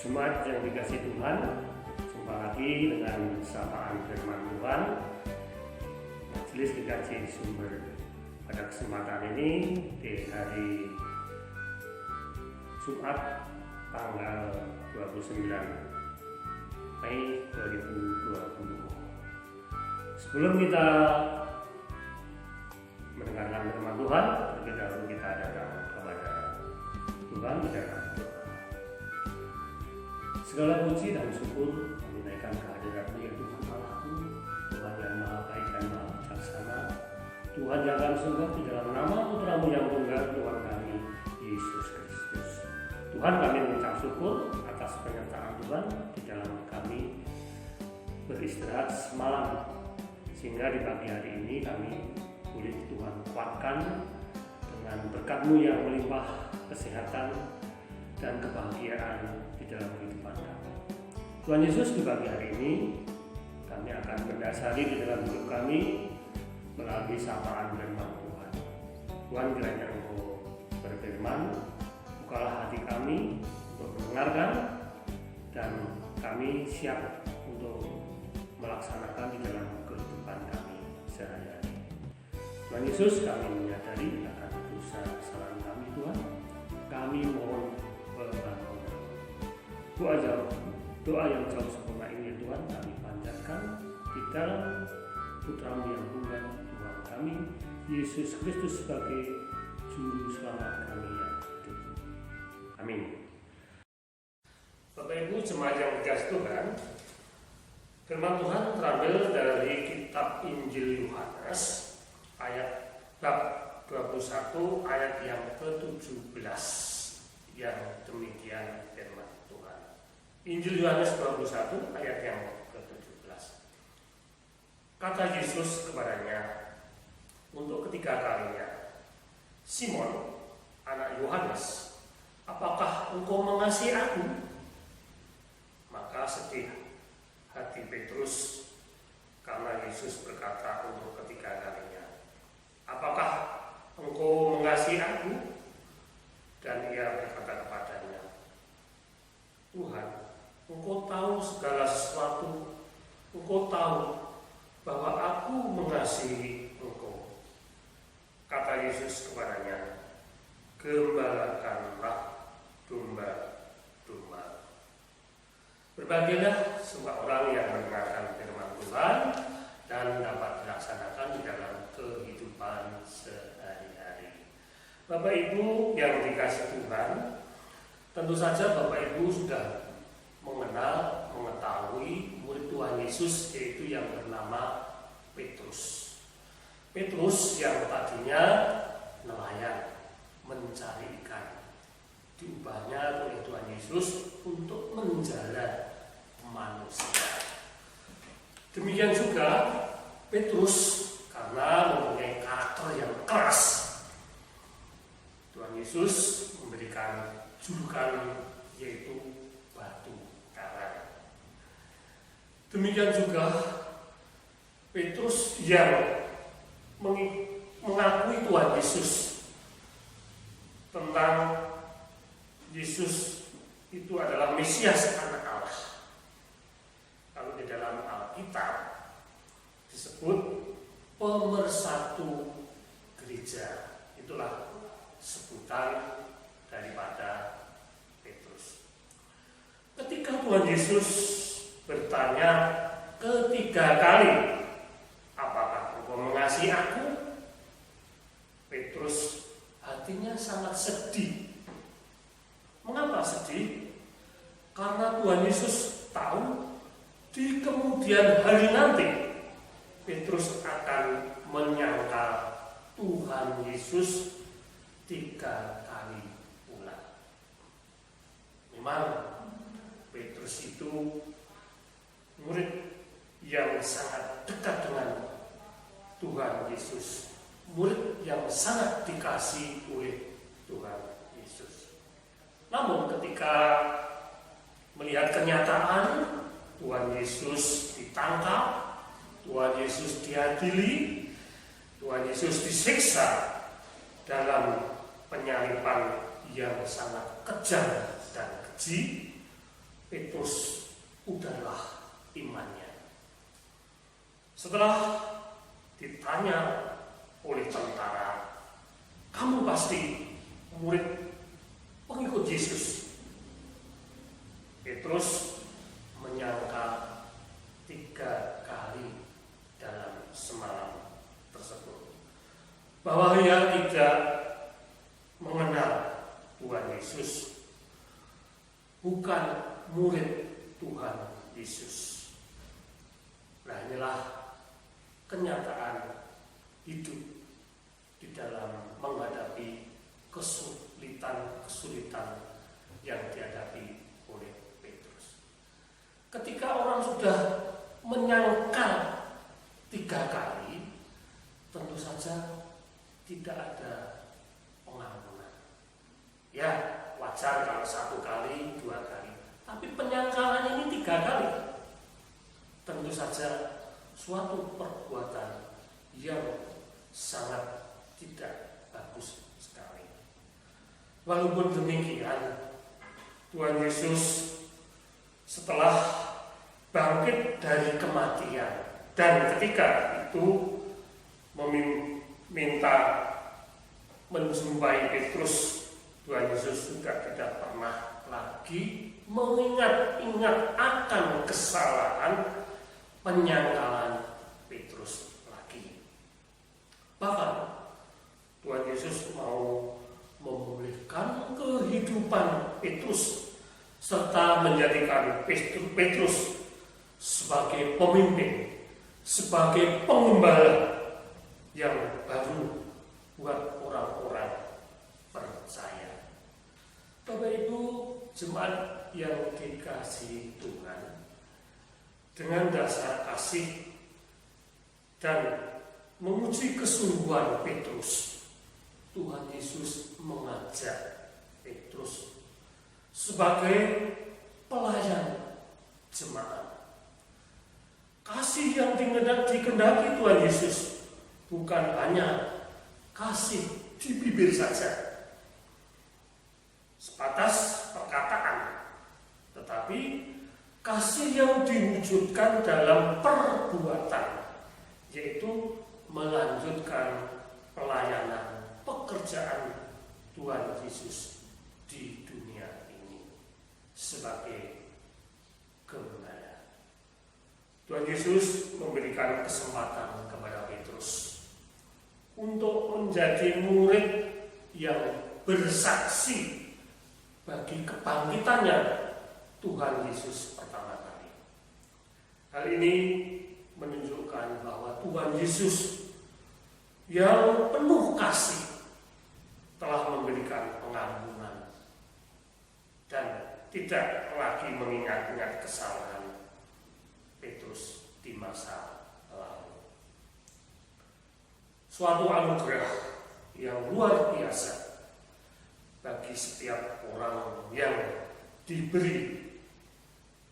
Jemaat yang dikasih Tuhan, jumpa lagi dengan sapaan firman Tuhan. Majelis dikaji sumber pada kesempatan ini di hari Jumat tanggal 29 Mei 2020. Sebelum kita mendengarkan firman Tuhan, terlebih dahulu kita datang kepada Tuhan di dalam doa. Segala puji dan syukur kami naikkan kehadirat-Mu ya Tuhan Allahku, Tuhan yang maha baik dan maha bijaksana, Tuhan yang akan sembah di dalam nama Putra-Mu yang tunggal, Tuhan kami Yesus Kristus. Tuhan, kami mengucap syukur atas penyertaan Tuhan di dalam kami beristirahat semalam, sehingga di pagi hari ini kami boleh Tuhan kuatkan dengan berkat-Mu yang melimpah kesehatan dan kebahagiaan di dalam kehidupan kami. Tuhan Yesus, di pagi hari ini kami akan mendasari di dalam hidup kami melalui sapaan firman Tuhan. Tuhan, kiranya Engkau berfirman, bukalah hati kami untuk mendengarkan, dan kami siap untuk melaksanakan di dalam kehidupan kami sehari-hari. Tuhan Yesus, kami menyadari akan dosa kesalahan kami Tuhan. Kami mohon pertolongan. Doa yang jauh sempurna ini Tuhan kami panjatkan di dalam Putra-Mu yang tunggal, Tuhan kami Yesus Kristus sebagai Juru Selamat kami yang hidup. Amin. Bapak Ibu jemaat yang dikasihi Tuhan, firman Tuhan terambil dari kitab Injil Yohanes ayat bab 21 ayat yang ke-17 yang demikian firman Tuhan. Injil Yohanes 21 ayat yang ke-17. Kata Yesus kepadanya untuk ketiga kalinya, Simon, anak Yohanes, apakah engkau mengasihi aku? Maka sedih hati Petrus karena Yesus berkata untuk ketiga kalinya, apakah engkau mengasihi aku? Dan ia berkata kepadanya, Tuhan, Engkau tahu segala sesuatu, Engkau tahu bahwa aku mengasihi Engkau. Kata Yesus kepadanya, gembalakanlah domba-domba. Berbahagialah semua orang yang mendengarkan firman Tuhan dan dapat dilaksanakan di dalam kehidupan sehari-hari. Bapak Ibu yang dikasihi Tuhan, tentu saja Bapak Ibu sudah mengetahui murid Tuhan Yesus, yaitu yang bernama Petrus. Petrus yang tadinya nelayan mencari ikan, diubahnya oleh Tuhan Yesus untuk menjala manusia. Demikian juga Petrus karena mempunyai karakter yang keras, Tuhan Yesus memberikan julukan yaitu batu karang. Demikian juga Petrus yang mengakui Tuhan Yesus tentang Yesus itu adalah Mesias anak Allah. Kalau di dalam Alkitab disebut pemersatu gereja, itulah sebutan daripada Petrus. Ketika Tuhan Yesus bertanya ketiga kali, apakah engkau mengasihi aku? Petrus hatinya sangat sedih. Mengapa sedih? Karena Tuhan Yesus tahu di kemudian hari nanti Petrus akan menyangkal Tuhan Yesus 3 kali pula. Memang Petrus itu murid yang sangat dekat dengan Tuhan Yesus, murid yang sangat dikasihi oleh Tuhan Yesus. Namun ketika melihat kenyataan Tuhan Yesus ditangkap, Tuhan Yesus diadili, Tuhan Yesus disiksa dalam penyaliban yang sangat kejam dan keji, Petrus udahlah imannya. Setelah ditanya oleh tentara, kamu pasti murid pengikut Yesus. Petrus menyangka 3 kali dalam semalam tersebut bahwa ia tidak mengenal Tuhan Yesus, bukan murid Tuhan Yesus. Nah, inilah kenyataan hidup di dalam menghadapi kesulitan yang dihadapi oleh Petrus. Ketika orang sudah menyangkal 3 kali, tentu saja tidak ada pengampunan. Ya, wajar kalau 1 kali, 2 kali. Tapi penyangkalan ini 3 kali. Tentu saja suatu perbuatan yang sangat tidak bagus sekali. Walaupun demikian, Tuhan Yesus setelah bangkit dari kematian dan ketika itu meminta menjumpai Petrus, Tuhan Yesus juga tidak pernah lagi mengingat-ingat akan kesalahan penyangkalan Petrus lagi. Bahkan Tuhan Yesus mau memulihkan kehidupan Petrus serta menjadikan Petrus sebagai pemimpin, sebagai pengembala yang baru buat orang-orang percaya. Bapak Ibu jemaat yang dikasihi Tuhan, dengan dasar kasih dan menguji kesungguhan Petrus, Tuhan Yesus mengajak Petrus sebagai pelayan jemaat. Kasih yang dikehendaki Tuhan Yesus bukan hanya kasih di bibir saja, sebatas perkataan, tetapi kasih yang diwujudkan dalam perbuatan, yaitu melanjutkan pelayanan pekerjaan Tuhan Yesus di dunia ini sebagai gembala. Tuhan Yesus memberikan kesempatan kepada Petrus untuk menjadi murid yang bersaksi bagi kebangkitannya Tuhan Yesus pertama kali. Hal ini menunjukkan bahwa Tuhan Yesus yang penuh kasih telah memberikan pengampunan dan tidak lagi mengingat-ingat kesalahan Petrus di masa lalu. Suatu anugerah yang luar biasa bagi setiap orang yang diberi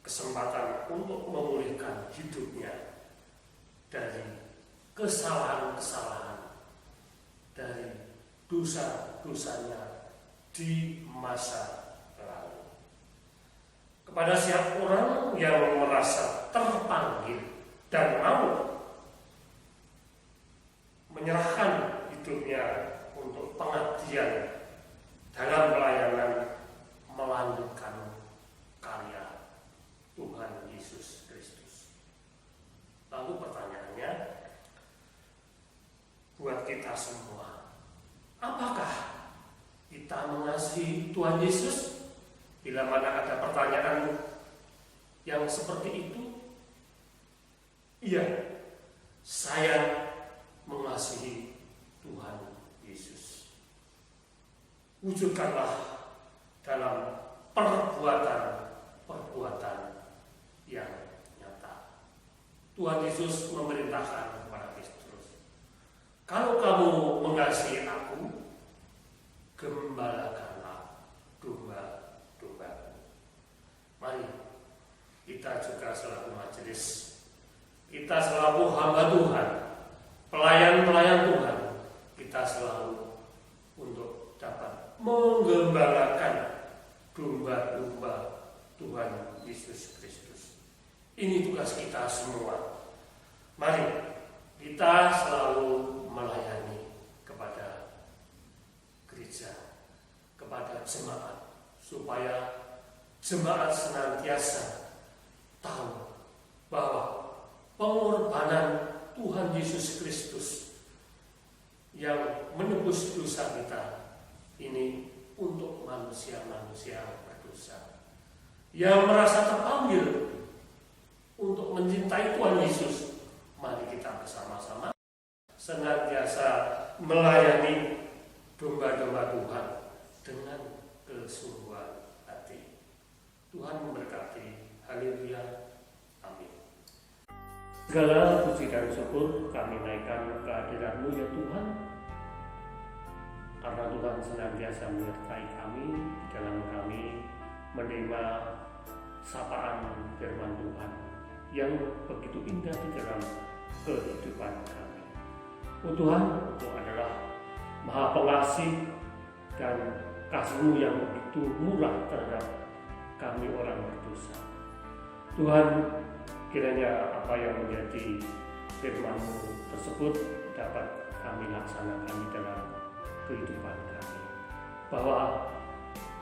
kesempatan untuk memulihkan hidupnya dari kesalahan-kesalahan, dari dosa-dosanya di masa lalu. Kepada setiap orang yang merasa terpanggil dan mau menyerahkan hidupnya untuk pengabdian dalam pelayanan melanjutkan karya Tuhan Yesus Kristus. Lalu pertanyaannya buat kita semua, apakah kita mengasihi Tuhan Yesus? Bila mana ada pertanyaan yang seperti itu, iya, saya mengasihi Tuhan Yesus. Wujudkanlah dalam perbuatan yang nyata. Tuhan Yesus memerintahkan kepada Petrus, kalau kamu mengasihi aku, gembalakanlah domba-dombaku. Mari kita juga selaku majelis, kita selaku hamba Tuhan, pelayan-pelayan Tuhan, kita selalu untuk dapat menggembalakan domba-domba Tuhan Tuhan Yesus Kristus. Ini tugas kita semua. Mari kita selalu melayani kepada gereja, kepada jemaat, supaya jemaat senantiasa tahu bahwa pengorbanan Tuhan Yesus Kristus yang menebus dosa kita ini untuk manusia-manusia berdosa yang merasa terpanggil untuk mencintai Tuhan Yesus. Mari kita bersama-sama senantiasa melayani domba-domba Tuhan dengan kesungguhan hati. Tuhan memberkati. Haleluya. Amin. Segala puji dan syukur kami naikkan kehadirat-Mu ya Tuhan, karena Tuhan senantiasa menyertai kami di dalam kami menerima sapaan firman Tuhan yang begitu indah di dalam kehidupan kami. Oh Tuhan, Engkau adalah Maha Pengasih dan kasih-Mu yang begitu murah terhadap kami orang berdosa. Tuhan, kiranya apa yang menjadi firman-Mu tersebut dapat kami laksanakan di dalam kehidupan kami. Bahwa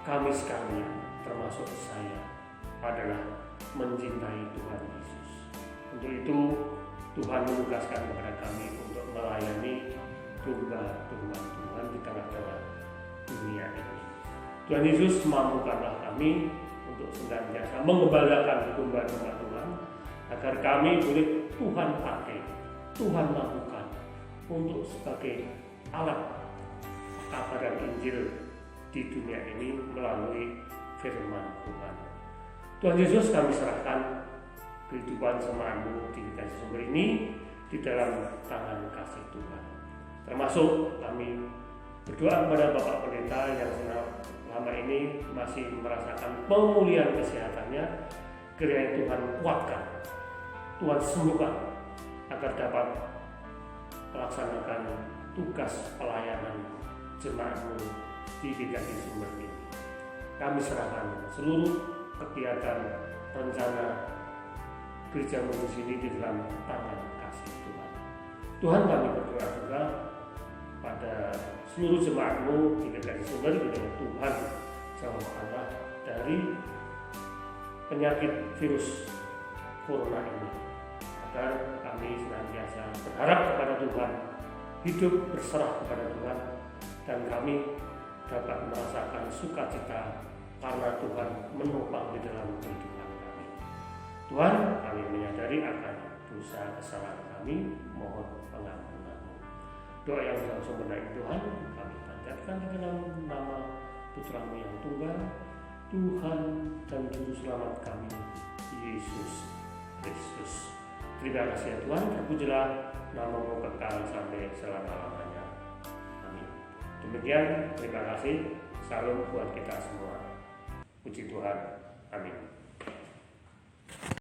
kami sekalian, termasuk saya, adalah mencintai Tuhan Yesus. Untuk itu, Tuhan menugaskan kepada kami untuk melayani domba-domba Tuhan di tengah-tengah dunia ini. Tuhan Yesus, mampukanlah kami untuk senantiasa mengembalakan domba-domba Tuhan, agar kami boleh Tuhan pakai, Tuhan lakukan untuk sebagai alat kabaran Injil di dunia ini melalui firman Tuhan. Tuhan Yesus, kami serahkan kehidupan jemaat-Mu di Gereja Sumber ini di dalam tangan kasih Tuhan. Termasuk kami berdoa kepada Bapak Pendeta yang selama ini masih merasakan pemulihan kesehatannya. Kiranya Tuhan kuatkan, Tuhan sembuhkan, agar dapat melaksanakan tugas pelayanan jemaat-Mu di Gereja Sumber ini. Kami serahkan seluruh kegiatan rencana gereja-Mu di sini di dalam tangan kasih Tuhan. Tuhan, kami berdoa juga pada seluruh jemaat-Mu di Gereja Sumber, kiranya Tuhan jauhkanlah dari penyakit virus corona ini, agar kami senantiasa berharap kepada Tuhan, hidup berserah kepada Tuhan, dan kami dapat merasakan sukacita karena Tuhan menopang di dalam kehidupan kami. Tuhan, kami menyadari akan dosa kesalahan kami, mohon pengampunan-Mu. Doa yang langsung menaik Tuhan, kami panjatkan di dalam nama Putra-Mu yang tunggal, Tuhan dan Juru Selamat kami, Yesus Kristus. Terima kasih ya Tuhan, terpujilah nama-Mu kekal sampai selama-lamanya. Amin. Demikian, terima kasih. Salam buat kita semua. Puji Tuhan. Amin.